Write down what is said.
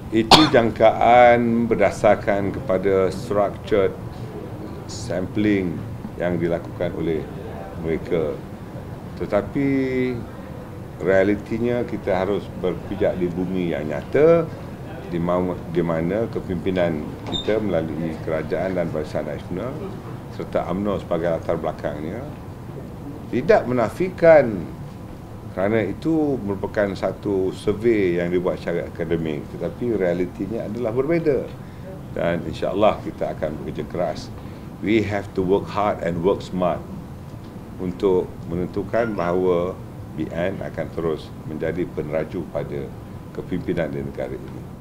Itu jangkaan berdasarkan kepada structured sampling yang dilakukan oleh mereka. Tetapi realitinya kita harus berpijak di bumi yang nyata, di mana kepimpinan kita melalui kerajaan dan Barisan Nasional serta UMNO sebagai latar belakangnya tidak menafikan, kerana itu merupakan satu survey yang dibuat secara akademik, tetapi realitinya adalah berbeza. Dan insya-Allah kita akan bekerja keras. We have to work hard and work smart untuk menentukan bahawa BN akan terus menjadi peneraju pada kepimpinan di negara ini.